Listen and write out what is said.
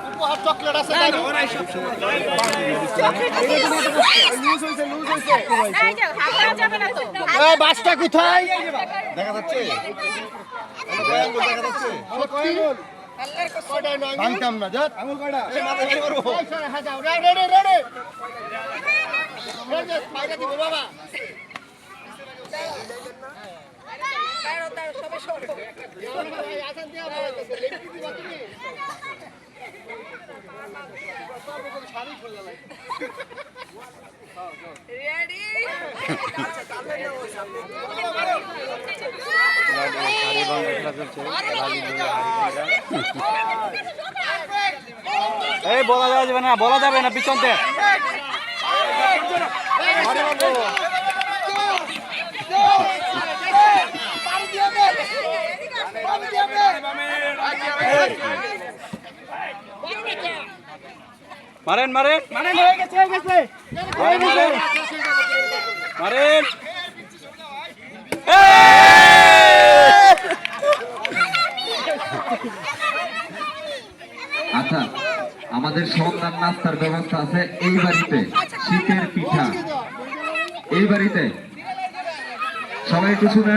উপহার চকলেট আছে বাসটা কোথায় দেখা যাচ্ছে ভাঙতাম না যাত আঙুল কয়টা বাবা এই বলা যাবে না, বলা যাবে না পিছনতে। মারেন মারেন মারেন, হয়ে গেছে হয়ে গেছে, মারেন। আচ্ছা, আমাদের সন্ধ্যার নাস্তার ব্যবস্থা আছে এই বাড়িতে। শীতের পিঠা এই বাড়িতে, সবাই একটু শুনে